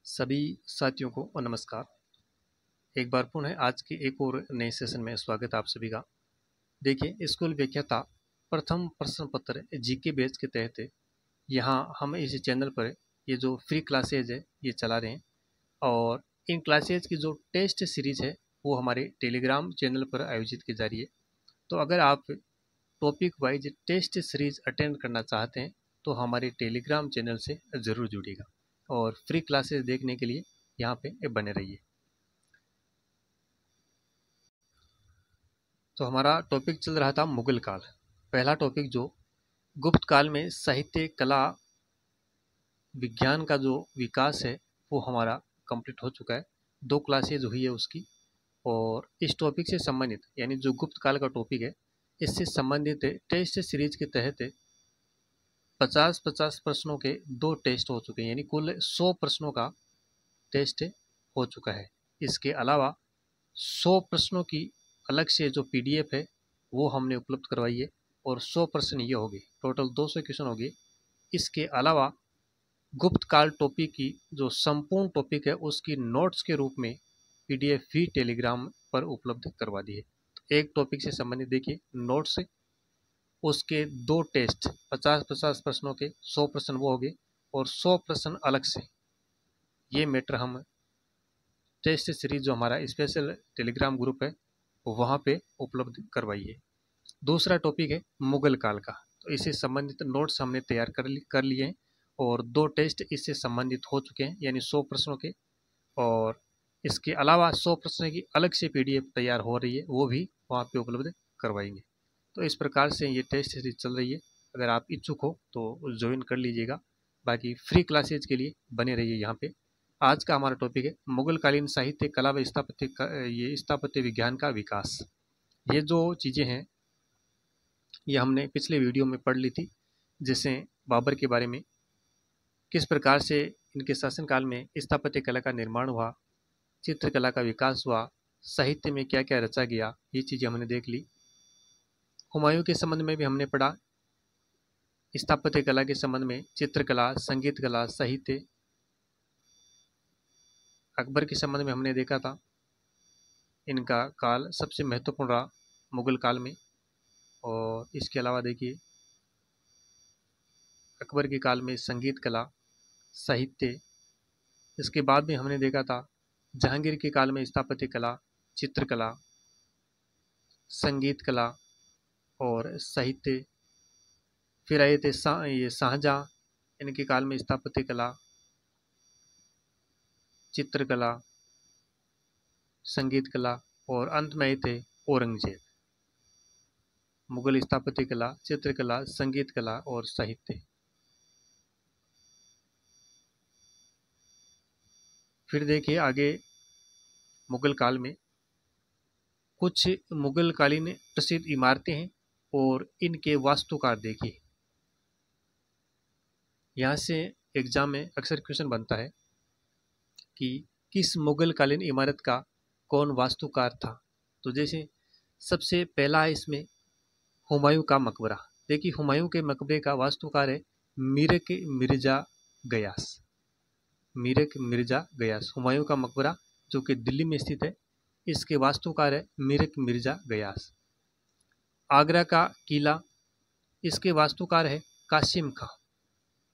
सभी साथियों को नमस्कार। एक बार पुनः आज के एक और नए सेशन में स्वागत है आप सभी का। देखिए, स्कूल व्याख्याता प्रथम प्रश्न पत्र जीके बैच के तहत यहाँ हम इस चैनल पर ये जो फ्री क्लासेज है ये चला रहे हैं और इन क्लासेज की जो टेस्ट सीरीज है वो हमारे टेलीग्राम चैनल पर आयोजित की जा रही है। तो अगर आप topic wise test series attend करना चाहते हैं तो हमारे टेलीग्राम चैनल से ज़रूर जुड़िएगा और फ्री क्लासेस देखने के लिए यहाँ पे बने रहिए। तो हमारा टॉपिक चल रहा था मुगल काल। पहला टॉपिक जो गुप्त काल में साहित्य, कला, विज्ञान का जो विकास है वो हमारा कंप्लीट हो चुका है। 2 क्लासेज हुई है उसकी और इस टॉपिक से संबंधित यानी जो गुप्त काल का टॉपिक है इससे संबंधित टेस्ट सीरीज के तहत 50-50 प्रश्नों के 2 टेस्ट हो चुके हैं, यानी कुल 100 प्रश्नों का टेस्ट हो चुका है। इसके अलावा 100 प्रश्नों की अलग से जो पीडीएफ है वो हमने उपलब्ध करवाई है और 100 प्रश्न ये हो गए, टोटल 200 क्वेश्चन हो गए। इसके अलावा गुप्त काल टॉपिक की जो संपूर्ण टॉपिक है उसकी नोट्स के रूप में पीडीएफ भी टेलीग्राम पर उपलब्ध करवा दी है। तो एक टॉपिक से संबंधित देखिए नोट्स, उसके 2 टेस्ट 50-50 प्रश्नों के 100 प्रश्न वो हो गए और 100 प्रश्न अलग से, ये मैटर हम टेस्ट सीरीज जो हमारा स्पेशल टेलीग्राम ग्रुप है वहाँ पे उपलब्ध करवाई है। दूसरा टॉपिक है मुगल काल का, तो इससे संबंधित नोट्स हमने तैयार कर लिए हैं और 2 टेस्ट इससे संबंधित हो चुके हैं, यानी 100 प्रश्नों के। और इसके अलावा 100 प्रश्नों की अलग से पीडीएफ तैयार हो रही है, वो भी वहाँ पे उपलब्ध करवाएंगे। तो इस प्रकार से ये टेस्ट सीरीज चल रही है। अगर आप इच्छुक हो तो ज्वाइन कर लीजिएगा, बाकी फ्री क्लासेज के लिए बने रहिए यहाँ पे। आज का हमारा टॉपिक है मुगलकालीन साहित्य, कला व स्थापत्य विज्ञान का विकास। ये जो चीज़ें हैं ये हमने पिछले वीडियो में पढ़ ली थी, जैसे बाबर के बारे में, किस प्रकार से इनके शासनकाल में स्थापत्य कला का निर्माण हुआ, चित्रकला का विकास हुआ, साहित्य में क्या क्या रचा गया, ये चीज़ें हमने देख ली। हुमायूं के संबंध में भी हमने पढ़ा, स्थापत्य कला के संबंध में चित्रकला, संगीत कला, साहित्य। अकबर के संबंध में हमने देखा था इनका काल सबसे महत्वपूर्ण रहा मुगल काल में। और इसके अलावा देखिए अकबर के काल में संगीत कला, साहित्य। इसके बाद में हमने देखा था जहांगीर के काल में स्थापत्य कला, चित्रकला, संगीत कला और साहित्य। फिर आए थे ये शाहजहाँ, इनके काल में स्थापत्य कला, चित्रकला, संगीत कला और अंत में आए थे औरंगजेब। मुगल स्थापत्य कला, चित्रकला, संगीत कला और साहित्य। फिर देखिए आगे मुगल काल में कुछ मुगल कालीन प्रसिद्ध इमारतें हैं और इनके वास्तुकार देखिए। यहाँ से एग्जाम में अक्सर क्वेश्चन बनता है कि किस मुगल कालीन इमारत का कौन वास्तुकार था। तो जैसे सबसे पहला है इसमें हुमायूं का मकबरा। देखिए हुमायूं के मकबरे का वास्तुकार है मीरक मिर्जा गयास। मीरक मिर्जा गयास, हुमायूं का मकबरा जो कि दिल्ली में स्थित है, इसके वास्तुकार है मीरक मिर्जा गयास। आगरा का किला, इसके वास्तुकार है कासिम खां।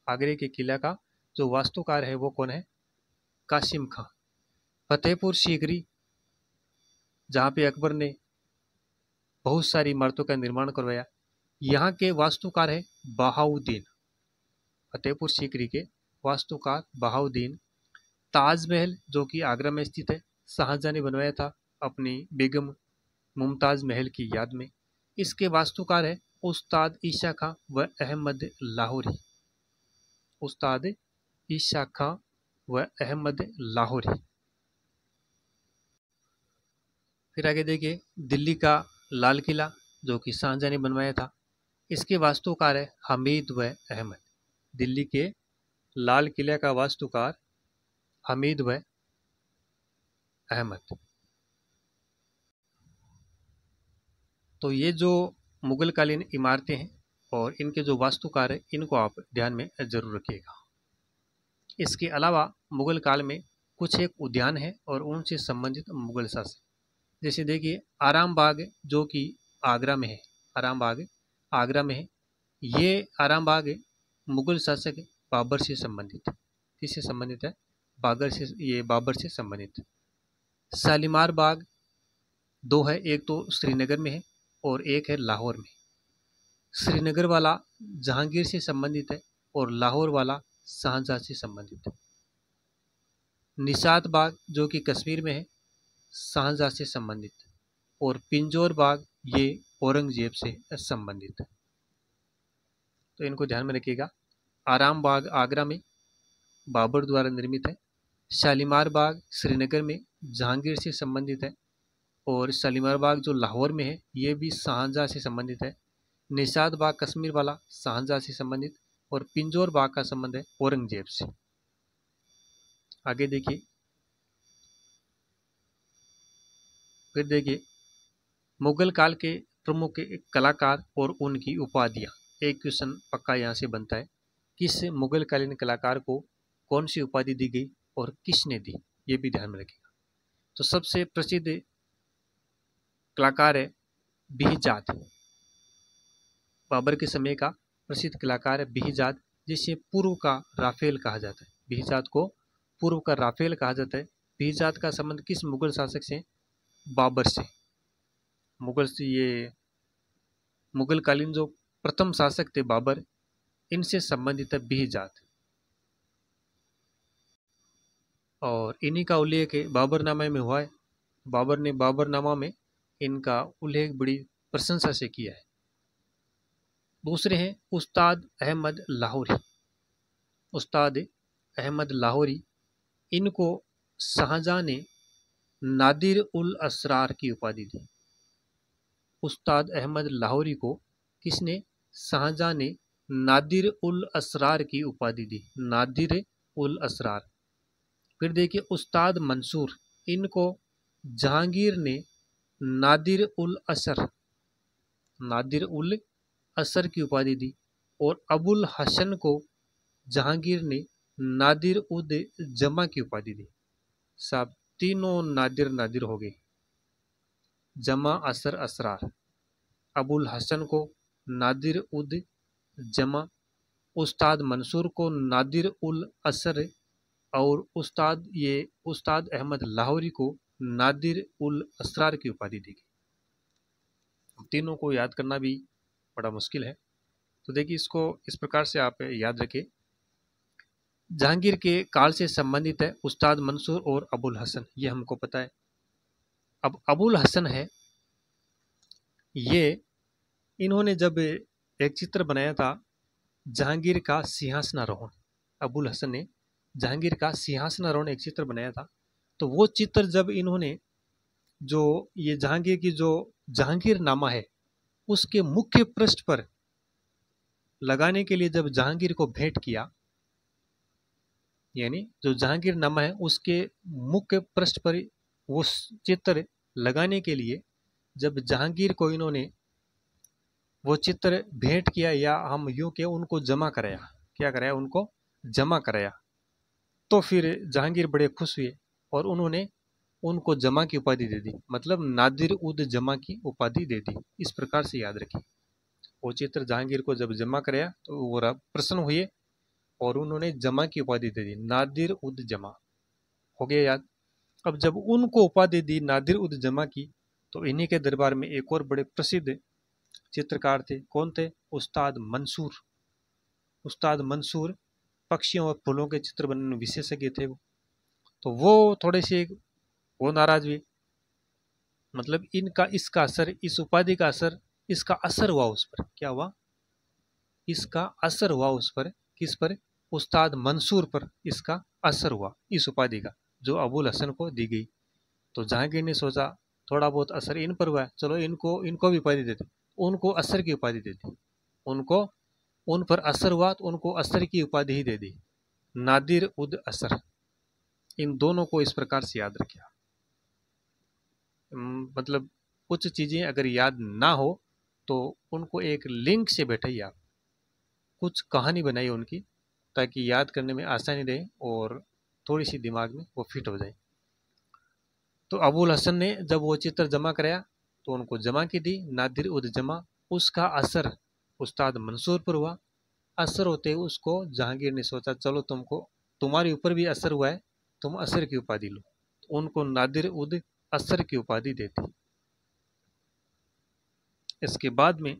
आगरे के किला का जो वास्तुकार है वो कौन है? कासिम खां। फतेहपुर सीकरी, जहाँ पे अकबर ने बहुत सारी इमारतों का निर्माण करवाया, यहाँ के वास्तुकार है बहाउद्दीन। फतेहपुर सीकरी के वास्तुकार बहाउद्दीन। ताजमहल जो कि आगरा में स्थित है, शाहजहां ने बनवाया था अपनी बेगम मुमताज महल की याद में। इसके वास्तुकार है उस्ताद ईशा खां व अहमद लाहौरी। उस्ताद ईशा खां व अहमद लाहौरी। फिर आगे देखिए दिल्ली का लाल किला जो कि शाहजहां ने बनवाया था, इसके वास्तुकार है हमीद व अहमद। दिल्ली के लाल किले का वास्तुकार हमीद व अहमद। तो ये जो मुगलकालीन इमारतें हैं और इनके जो वास्तुकार है इनको आप ध्यान में जरूर रखिएगा। इसके अलावा मुगल काल में कुछ एक उद्यान है और उनसे संबंधित मुगल शासक, जैसे देखिए आराम बाग जो कि आगरा में है, आराम बाग आगरा में है। ये आराम बाग मुगल शासक बाबर से संबंधित, किससे संबंधित है? बाबर से संबंधित। शालीमार बाग दो है, एक तो श्रीनगर में है और एक है लाहौर में। श्रीनगर वाला जहांगीर से संबंधित है और लाहौर वाला शाहजहां से संबंधित है। निशात बाग जो कि कश्मीर में है, शाहजहां से संबंधित, और पिंजौर बाग ये औरंगजेब से संबंधित है। तो इनको ध्यान में रखिएगा। आराम बाग आगरा में बाबर द्वारा निर्मित है। शालीमार बाग श्रीनगर में जहांगीर से संबंधित है और शालीमार बाग जो लाहौर में है ये भी शाहजहां से संबंधित है। निशात बाग कश्मीर वाला शाहजहां से संबंधित और पिंजौर बाग का संबंध है औरंगजेब से। आगे देखिए, फिर देखिए मुगल काल के प्रमुख कलाकार और उनकी उपाधियां। एक क्वेश्चन पक्का यहाँ से बनता है, किस मुगलकालीन कलाकार को कौन सी उपाधि दी गई और किसने दी, ये भी ध्यान में रखिएगा। तो सबसे प्रसिद्ध कलाकार है बिहजाद, बाबर के समय का प्रसिद्ध कलाकार है बिहजाद, जिसे पूर्व का राफेल कहा जाता है। बिहजाद को पूर्व का राफेल कहा जाता है। बिहजाद का संबंध किस मुगल शासक से? बाबर से। मुगल से ये मुगलकालीन जो प्रथम शासक थे बाबर, इनसे संबंधित है बिहजाद। और इन्हीं का उल्लेख बाबरनामा में हुआ है। बाबर ने बाबरनामा में इनका उल्लेख बड़ी प्रशंसा से किया है। दूसरे हैं उस्ताद अहमद लाहौरी। उस्ताद अहमद लाहौरी, इनको शाहजहां ने नादिर उल असरार की उपाधि दी। उस्ताद अहमद लाहौरी को किसने? शाहजहां ने नादिर उल असरार की उपाधि दी, नादिर उल असरार। फिर देखिए उस्ताद मंसूर, इनको जहांगीर ने नादिर उल असर, नादिर उल असर की उपाधि दी। और अबुल हसन को जहांगीर ने नादिर उद जमा की उपाधि दी। साहब तीनों नादिर नादिर हो गए, जमा असर असरार। अबुल हसन को नादिर उद जमा, उस्ताद मंसूर को नादिर उल असर, और उस्ताद अहमद लाहौरी को नादिर उल असरार की उपाधि दी गई। तीनों को याद करना भी बड़ा मुश्किल है। तो देखिए इसको इस प्रकार से आप याद रखें। जहांगीर के काल से संबंधित है उस्ताद मंसूर और अबुल हसन, ये हमको पता है। अब अबुल हसन है, ये इन्होंने जब एक चित्र बनाया था जहांगीर का सिंहासनारोहण, अबुल हसन ने जहांगीर का सिंहासनारोहण एक चित्र बनाया था। तो वो चित्र जब इन्होंने जो ये जहांगीर की जो जहांगीरनामा है उसके मुख्य पृष्ठ पर लगाने के लिए जब जहांगीर को भेंट किया, यानी जो जहांगीरनामा है उसके मुख्य पृष्ठ पर वो चित्र लगाने के लिए जब जहांगीर को इन्होंने वो चित्र भेंट किया, या हम यूं के उनको जमा कराया, क्या कराया? उनको जमा कराया। तो फिर जहांगीर बड़े खुश हुए और उन्होंने उनको जमा की उपाधि दे दी, मतलब नादिर उद जमा की उपाधि दे दी। इस प्रकार से याद रखिए। वो चित्र जहांगीर को जब जमा कराया तो वो प्रसन्न हुए और उन्होंने जमा की उपाधि दे दी, नादिर उद जमा। हो गया याद। अब जब उनको उपाधि दी नादिर उद जमा की, तो इन्हीं के दरबार में एक और बड़े प्रसिद्ध चित्रकार थे। कौन थे? उस्ताद मंसूर। उस्ताद मंसूर पक्षियों और फूलों के चित्र बनने में विशेषज्ञ थे वो। तो वो थोड़े से वो नाराज हुए, मतलब इनका इसका असर, इस उपाधि का असर, इसका असर हुआ उस पर। क्या हुआ? इसका असर हुआ उस पर। किस पर? उस्ताद मंसूर पर इसका असर हुआ, इस उपाधि का जो अबुल हसन को दी गई। तो जहांगीर ने सोचा थोड़ा बहुत असर इन पर हुआ है, चलो इनको भी उपाधि देते। उनको असर की उपाधि दे दी। उनको उन पर असर हुआ तो उनको असर की उपाधि ही दे दी, नादिर उद असर। इन दोनों को इस प्रकार से याद रखिए। मतलब कुछ चीज़ें अगर याद ना हो तो उनको एक लिंक से बैठाइए आप, कुछ कहानी बनाइए उनकी, ताकि याद करने में आसानी रहे और थोड़ी सी दिमाग में वो फिट हो जाए। तो अबुल हसन ने जब वो चित्र जमा कराया तो उनको जमा की दी, नादिर उद जमा। उसका असर उस्ताद मंसूर पर हुआ। असर होते हुए उसको जहांगीर ने सोचा चलो तुम्हारे ऊपर भी असर हुआ है, तुम असर की उपाधि लो। तो उनको नादिर उद असर की उपाधि देती। इसके बाद में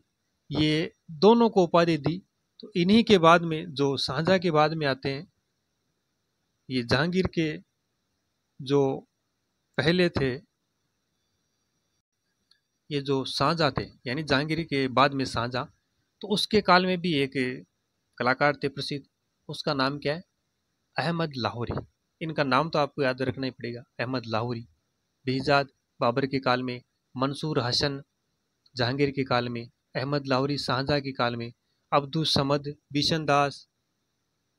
ये दोनों को उपाधि दी। तो इन्हीं के बाद में जो शाहजहां के बाद में आते हैं, ये जहांगीर के जो पहले थे, ये जो शाहजहां थे यानी जहांगीर के बाद में शाहजहां, तो उसके काल में भी एक कलाकार थे प्रसिद्ध। उसका नाम क्या है? अहमद लाहौरी। इनका नाम तो आपको याद रखना ही पड़ेगा, अहमद लाहौरी। बेहजाद बाबर के काल में, मंसूर हसन जहांगीर के काल में, अहमद लाहौरी शाहजहां के काल में, अब्दुल समद बिशन दास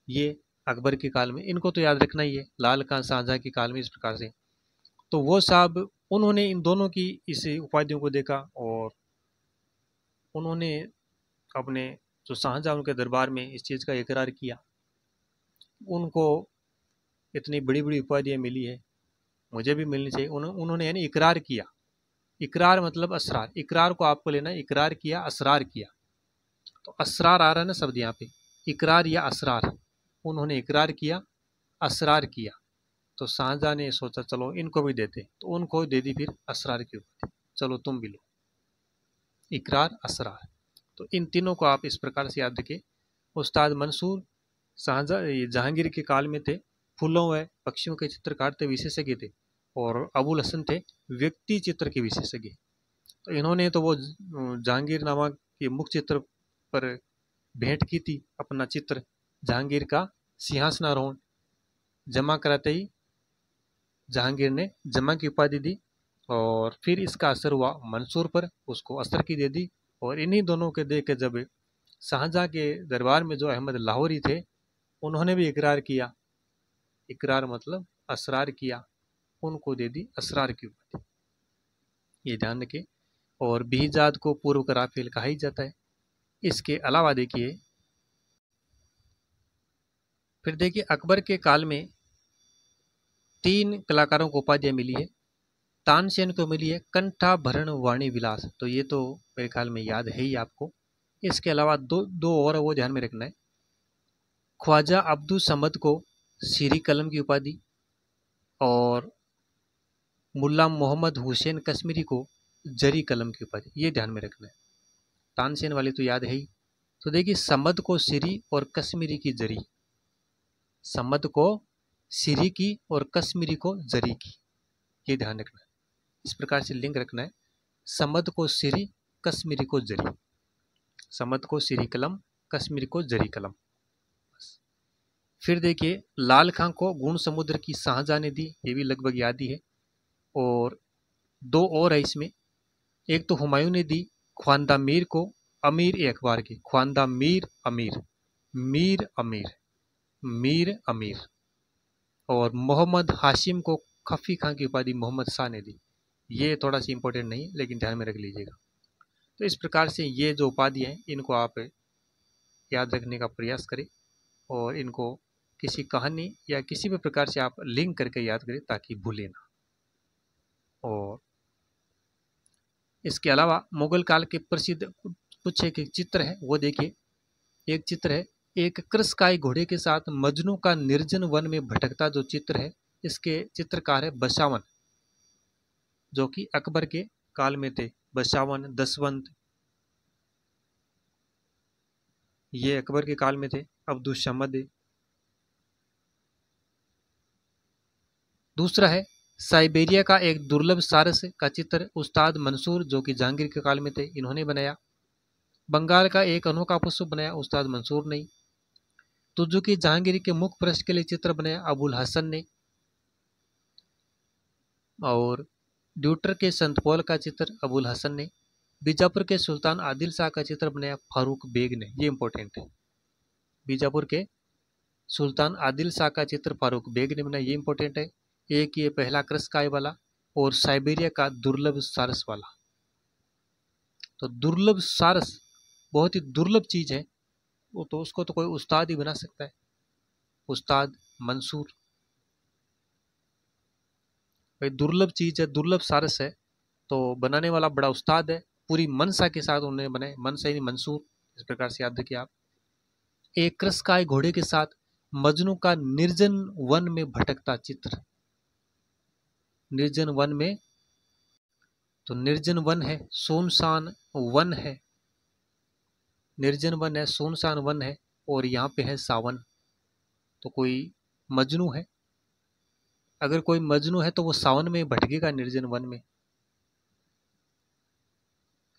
ये अकबर के काल में। इनको तो याद रखना ही है, लाल खान शाहजहां के काल में। इस प्रकार से तो वो साहब उन्होंने इन दोनों की इस उपाधियों को देखा और उन्होंने अपने जो शाहजहां उनके दरबार में इस चीज़ का इकरार किया। उनको इतनी बड़ी बड़ी उपाधियाँ मिली है, मुझे भी मिलनी चाहिए। उन्होंने यानी इकरार किया। इकरार मतलब असरार। इकरार को आपको लेना है, इकरार किया, असरार किया। तो असरार आ रहा है ना शब्द यहाँ पे, इकरार या असरार। उन्होंने इकरार किया, असरार किया। तो शाहजहां ने सोचा चलो इनको भी देते, तो उनको दे दी फिर असरार की उपाधि। चलो तुम भी लो, इकरार, असरार। तो इन तीनों को आप इस प्रकार से याद रखिए। उस्ताद मंसूर शाहजहां जहांगीर के काल में थे, फूलों व पक्षियों के चित्रकार थे, विशेषज्ञ थे। और अबुल हसन थे व्यक्ति चित्र के विशेषज्ञ। तो इन्होंने तो वो जहांगीर नामा के मुख्य चित्र पर भेंट की थी अपना चित्र, जहांगीर का सिंहासनारोहण। जमा कराते ही जहांगीर ने जमा की उपाधि दी और फिर इसका असर हुआ मंसूर पर, उसको असर की दे दी। और इन्हीं दोनों के देख के जब शाहजहां के दरबार में जो अहमद लाहौरी थे, उन्होंने भी इकरार किया। इकरार मतलब असरार किया, उनको दे दी असरार की उपाधि। ये ध्यान रखें। और बीजाद को पूर्व का राफेल कहा ही जाता है। इसके अलावा देखिए, फिर देखिए अकबर के काल में 3 कलाकारों को उपाधियाँ मिली है। तानसेन को मिली है कंठाभरण वाणी विलास, तो ये तो मेरे ख्याल में याद है ही आपको। इसके अलावा दो और वो ध्यान में रखना है। ख्वाजा अब्दुल समद को सीरी कलम की उपाधि और मुल्ला मोहम्मद हुसैन कश्मीरी को जरी कलम की उपाधि, ये ध्यान में रखना है। तानसेन वाले तो याद है ही। तो देखिए समद को सीरी और कश्मीरी की जरी, समद को सीरी की और कश्मीरी को जरी की, ये ध्यान रखना है। इस प्रकार से लिंक रखना है, समद को सीरी, कश्मीरी को जरी। समद को सीरी कलम, कश्मीरी को जरी कलम। फिर देखिए लाल खां को गुण समुद्र की शाहजहां ने दी, ये भी लगभग याद ही है। और 2 और है इसमें। एक तो हुमायूं ने दी ख्वांदा मीर को अमीर ए अखबार की, ख्वांदा मीर अमीर, मीर अमीर, मीर अमीर। और मोहम्मद हाशिम को खफी खां की उपाधि मोहम्मद शाह ने दी। ये थोड़ा सा इंपॉर्टेंट नहीं लेकिन ध्यान में रख लीजिएगा। तो इस प्रकार से ये जो उपाधि हैं इनको आप याद रखने का प्रयास करें और इनको किसी कहानी या किसी भी प्रकार से आप लिंक करके याद करें ताकि भूलें ना। और इसके अलावा मुगल काल के प्रसिद्ध कुछ एक चित्र है वो देखिए। एक चित्र है, एक कृषकाय घोड़े के साथ मजनू का निर्जन वन में भटकता जो चित्र है, इसके चित्रकार है बसावन, जो कि अकबर के काल में थे। बसावन, दसवंत, ये अकबर के काल में थे। अब्दुल समद। दूसरा है साइबेरिया का एक दुर्लभ सारस का चित्र, उस्ताद मंसूर जो कि जहांगीर के काल में थे, इन्होंने बनाया। बंगाल का एक अनोखा पुष्प बनाया, उस्ताद मंसूर ने। तुर्जु की जहांगीर के मुख पृष्ठ के लिए चित्र बनाया अबुल हसन ने। और ड्यूटर के संत पॉल का चित्र अबुल हसन ने। बीजापुर के सुल्तान आदिल शाह का चित्र बनाया फारूक बेग ने, ये इंपॉर्टेंट है। बीजापुर के सुल्तान आदिल शाह का चित्र फारूक बेग ने बनाया, ये इंपॉर्टेंट है। एक ये पहला कृषकाय वाला और साइबेरिया का दुर्लभ सारस वाला। तो दुर्लभ सारस बहुत ही दुर्लभ चीज है, वो तो उसको तो कोई उस्ताद ही बना सकता है। उस्ताद, मंसूर। भाई दुर्लभ चीज है, दुर्लभ सारस है, तो बनाने वाला बड़ा उस्ताद है, पूरी मनसा के साथ उन्होंने बनाए, मनसा यानी मंसूर, इस प्रकार से याद रखिए आप। एक कृषकाय घोड़े के साथ मजनू का निर्जन वन में भटकता चित्र। निर्जन वन में, तो निर्जन वन है, सुनसान वन है, निर्जन वन है, सुनसान वन है, और यहाँ पे है सावन, तो कोई मजनू है। अगर कोई मजनू है तो वो सावन में भटकेगा, निर्जन वन में।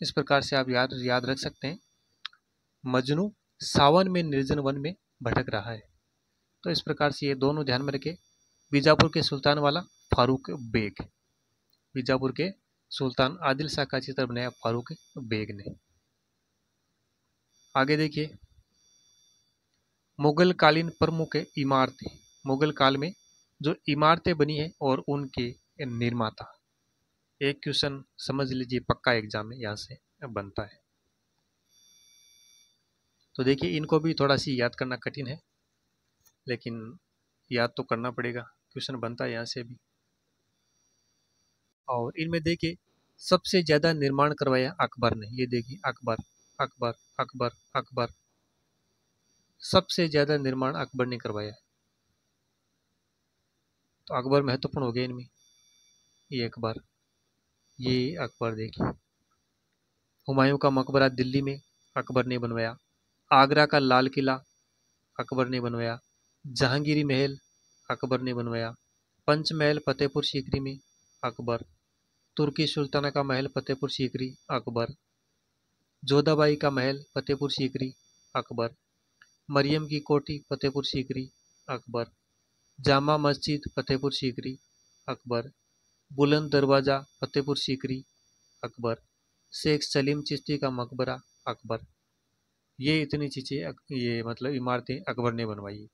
इस प्रकार से आप याद रख सकते हैं, मजनू सावन में निर्जन वन में भटक रहा है। तो इस प्रकार से ये दोनों ध्यान में रखें। बीजापुर के सुल्तान वाला फारूक बेग, बीजापुर के सुल्तान आदिल शाह का चित्र बनाया फारूक बेग ने। आगे देखिए, मुगल कालीन प्रमुख इमारतें, मुगल काल में जो इमारतें बनी है और उनके निर्माता। एक क्वेश्चन समझ लीजिए, पक्का एग्जाम में यहाँ से बनता है। तो देखिए, इनको भी थोड़ा सी याद करना कठिन है, लेकिन याद तो करना पड़ेगा, क्वेश्चन बनता है यहाँ से भी। और इनमें देखिए, सबसे ज्यादा निर्माण करवाया अकबर ने। ये देखिए, अकबर अकबर अकबर अकबर, सबसे ज्यादा निर्माण अकबर ने करवाया है। तो अकबर महत्वपूर्ण हो गया इनमें। ये अकबर देखिए। हुमायूं का मकबरा दिल्ली में अकबर ने बनवाया। आगरा का लाल किला अकबर ने बनवाया। जहांगीरी महल अकबर ने बनवाया। पंचमहल फतेहपुर सीकरी में अकबर। तुर्की सुल्ताना का महल फतेहपुर सीकरी अकबर। जोधाबाई का महल फतेहपुर सीकरी अकबर। मरियम की कोठी फतेहपुर सीकरी अकबर। जामा मस्जिद फतेहपुर सीकरी अकबर। बुलंद दरवाज़ा फतेहपुर सीकरी अकबर। शेख सलीम चिश्ती का मकबरा अकबर। ये इतनी चीज़ें, ये मतलब इमारतें अकबर ने बनवाई।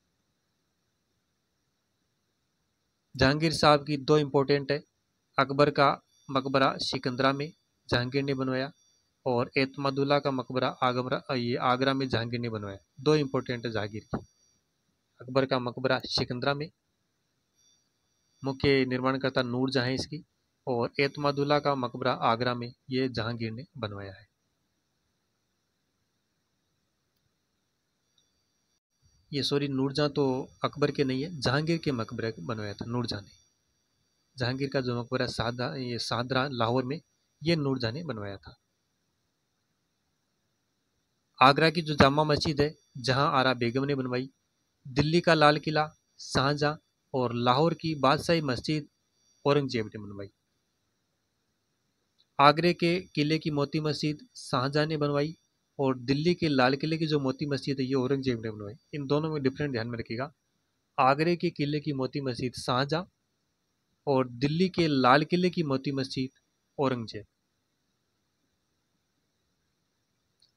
जहांगीर साहब की दो इम्पोर्टेंट है। अकबर का मकबरा सिकंदरा में जहांगीर ने बनवाया, और एतमादुल्ला का मकबरा आगरा में जहांगीर ने बनवाया। दो इम्पोर्टेंट है जहांगीर की। अकबर का मकबरा सिकंदरा में, मुख्य निर्माणकर्ता नूरजहां है इसकी, और एतमादुल्ला का मकबरा आगरा में, ये जहांगीर ने बनवाया है। ये सॉरी, नूरजहां तो अकबर के नहीं है, जहांगीर के मकबरे बनवाया था नूरजहां ने। जहांगीर का जो मकबरा सादरा लाहौर में, ये नूरजहां ने बनवाया था। आगरा की जो जामा मस्जिद है, जहां आरा बेगम ने बनवाई। दिल्ली का लाल किला शाहजहां, और लाहौर की बादशाही मस्जिद औरंगजेब ने बनवाई। आगरे के किले की मोती मस्जिद शाहजहां ने बनवाई, और दिल्ली के लाल किले की जो मोती मस्जिद है, ये औरंगजेब ने बनवाई। इन दोनों में डिफरेंट ध्यान में रखिएगा। आगरे के किले की मोती मस्जिद शाहजहां, और दिल्ली के लाल किले की मोती मस्जिद औरंगजेब।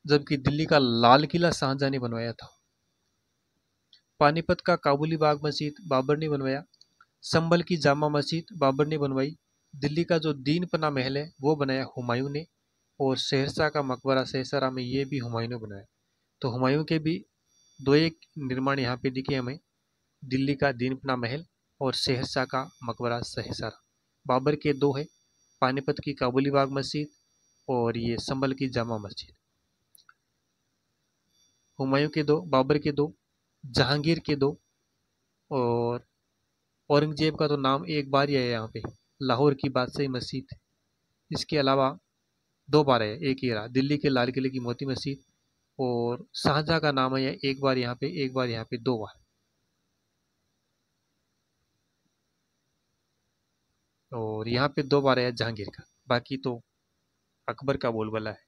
जबकि दिल्ली का लाल किला शाहजहां ने बनवाया था। पानीपत का काबुली बाग मस्जिद बाबर ने बनवाया। संभल की जामा मस्जिद बाबर ने बनवाई। दिल्ली का जो दीन पना महल है, वो बनाया हुमायूं ने। और सहरसा का मकबरा सहसरा में, ये भी हुमायूं ने बनाया। तो हुमायूं के भी दो एक निर्माण यहाँ पे दिखे हमें, दिल्ली का दीनपना महल और सहरसा का मकबरा सहसरा। बाबर के दो है, पानीपत की काबुली बाग मस्जिद और ये संभल की जामा मस्जिद। हुमायूं के दो, बाबर के दो, जहांगीर के दो, और औरंगजेब का तो नाम एक बार ही है यहाँ पे, लाहौर की बादशाही मस्जिद। इसके अलावा दो बार है, एक ही रहा, दिल्ली के लाल किले की मोती मस्जिद, और शाहजहां का नाम है एक बार यहाँ पे, एक बार यहाँ पे, दो बार। और यहाँ पे दो बार आया जहांगीर का, बाकी तो अकबर का बोलबाला है।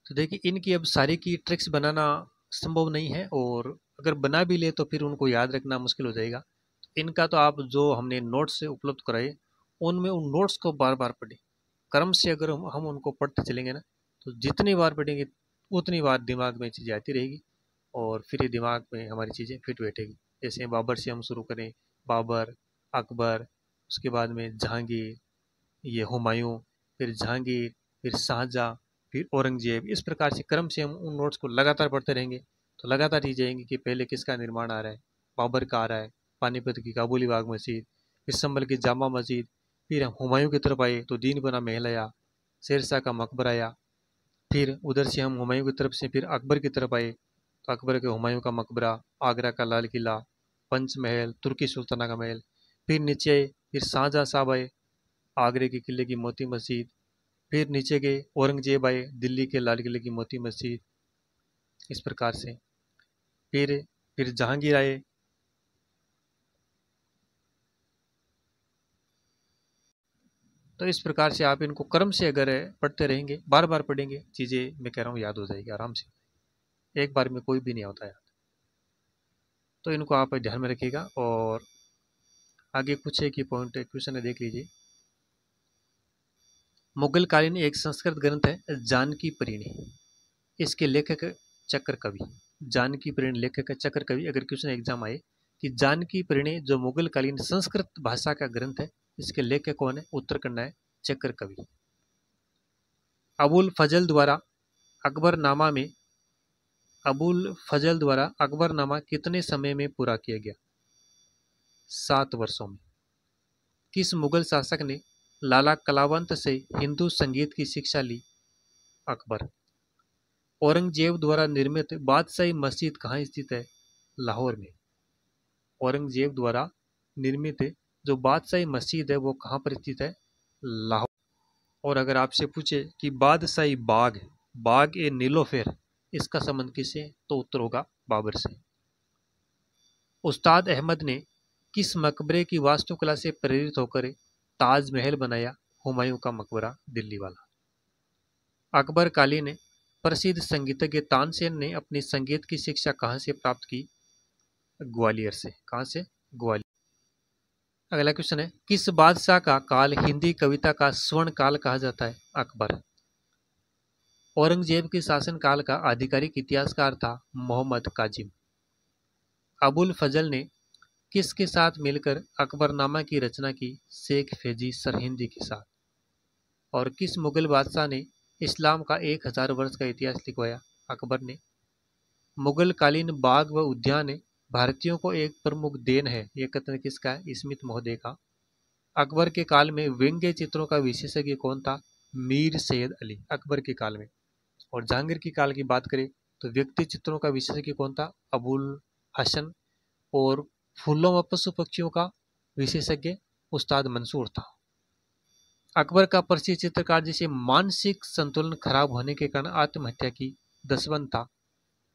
तो देखिए, इनकी अब सारी की ट्रिक्स बनाना संभव नहीं है, और अगर बना भी ले तो फिर उनको याद रखना मुश्किल हो जाएगा। इनका तो आप जो हमने नोट्स से उपलब्ध कराए, उनमें उन नोट्स को बार बार पढ़ें। क्रम से अगर हम उनको पढ़ते चलेंगे ना, तो जितनी बार पढ़ेंगे उतनी बार दिमाग में चीज़ें आती रहेगी, और फिर ये दिमाग में हमारी चीज़ें फिट बैठेगी। जैसे बाबर से हम शुरू करें, बाबर, अकबर, उसके बाद में जहांगीर, ये हुमायूं, फिर जहांगीर, फिर शाहजहां, फिर औरंगजेब, इस प्रकार से क्रम से हम उन नोट्स को लगातार पढ़ते रहेंगे, तो लगातार चीज़ें आएंगी कि पहले किसका निर्माण आ रहा है, बाबर का आ रहा है, पानीपत की काबुली बाग मस्जिद, फिर संभल की जामा मस्जिद, फिर हम हुमायूं की तरफ आए तो दीन बना महल आया, शेरशाह का मकबरा आया, फिर उधर से हम हुमायूं की तरफ से फिर अकबर की तरफ आए तो अकबर के हुमायूं का मकबरा, आगरा का लाल किला, पंचमहल, तुर्की सुल्ताना का महल, फिर नीचे आए, फिर शाहजहाँ साहब आए, आगरे के किले की मोती मस्जिद, फिर नीचे गए औरंगजेब आए, दिल्ली के लाल किले की मोती मस्जिद, इस प्रकार से फिर जहांगीर आए। तो इस प्रकार से आप इनको क्रम से अगर पढ़ते रहेंगे, बार बार पढ़ेंगे, चीज़ें मैं कह रहा हूँ याद हो जाएगी आराम से, एक बार में कोई भी नहीं होता याद। तो इनको आप ध्यान में रखिएगा। और आगे कुछ एक ही पॉइंट क्वेश्चन है, देख लीजिए। मुगल कालीन एक संस्कृत ग्रंथ है जानकी परिणी, इसके लेखक चक्र कवि। जानकी परिणी लेखक चक्र कवि। अगर क्वेश्चन एग्जाम आए कि जानकी परिणी जो मुगल कालीन संस्कृत भाषा का ग्रंथ है, इसके लेखक कौन है, उत्तर करना है चक्र कवि। अबुल फजल द्वारा अकबरनामा में अबुल फजल द्वारा अकबरनामा कितने समय में पूरा किया गया, 7 वर्षों में। किस मुगल शासक ने लाला कलावंत से हिंदू संगीत की शिक्षा ली, अकबर। औरंगजेब द्वारा निर्मित बादशाही मस्जिद कहाँ स्थित है, लाहौर में। औरंगजेब द्वारा निर्मित जो बादशाही मस्जिद है वो कहाँ पर स्थित है, लाहौर। और अगर आपसे पूछे कि बादशाही बाग, बाग ए नीलोफेर, इसका संबंध किससे, तो उत्तर होगा बाबर से। उस्ताद अहमद ने किस मकबरे की वास्तुकला से प्रेरित होकर ताजमहल बनाया, हुमायूं का मकबरा दिल्ली वाला। अकबर कालीन प्रसिद्ध संगीतज्ञ तानसेन ने अपनी संगीत की शिक्षा कहाँ से प्राप्त की, ग्वालियर से। कहाँ से, ग्वालियर। अगला क्वेश्चन है, किस बादशाह का काल हिंदी कविता का स्वर्ण काल कहा जाता है, अकबर। औरंगजेब के शासन काल का आधिकारिक इतिहासकार था मोहम्मद काजिम। अबुल फजल ने किसके साथ मिलकर अकबरनामा की रचना की, शेख फैजी सरहिंदी के साथ। और किस मुगल बादशाह ने इस्लाम का 1000 वर्ष का इतिहास लिखवाया, अकबर ने। मुगल कालीन बाग व उद्यान भारतीयों को एक प्रमुख देन है, यह कथन किसका है, स्मिथ महोदय का। अकबर के काल में व्यंग्य चित्रों का विशेषज्ञ कौन था, मीर सैयद अली, अकबर के काल में। और जहांगीर की काल की बात करें तो व्यक्ति चित्रों का विशेषज्ञ कौन था, अबुल हसन। और फूलों व पशु पक्षियों का विशेषज्ञ उस्ताद मंसूर था। अकबर का प्रसिद्ध चित्रकार जिसे मानसिक संतुलन खराब होने के कारण आत्महत्या की, दसवंत था।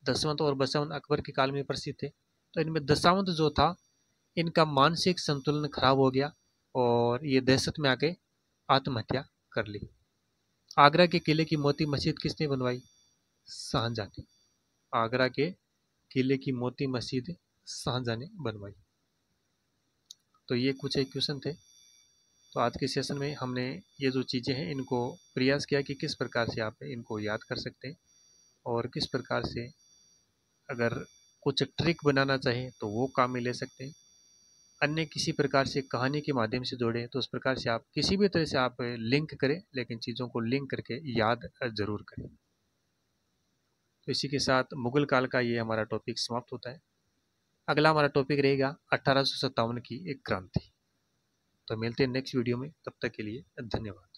दसवंत और बसवंत अकबर के काल में प्रसिद्ध थे। तो इनमें दशावंत जो था, इनका मानसिक संतुलन खराब हो गया और ये दहशत में आके आत्महत्या कर ली। आगरा के किले की मोती मस्जिद किसने बनवाई, शाहजहां ने। आगरा के किले की मोती मस्जिद शाहजहां ने बनवाई। तो ये कुछ एक क्वेश्चन थे। तो आज के सेशन में हमने ये जो चीज़ें हैं इनको प्रयास किया कि किस प्रकार से आप इनको याद कर सकते हैं और किस प्रकार से अगर कुछ ट्रिक बनाना चाहें तो वो काम में ले सकते हैं। अन्य किसी प्रकार से कहानी के माध्यम से जोड़ें तो उस प्रकार से आप किसी भी तरह से आप लिंक करें, लेकिन चीज़ों को लिंक करके याद ज़रूर करें। तो इसी के साथ मुगल काल का ये हमारा टॉपिक समाप्त होता है। अगला हमारा टॉपिक रहेगा 1857 की एक क्रांति। तो मिलते हैं नेक्स्ट वीडियो में, तब तक के लिए धन्यवाद।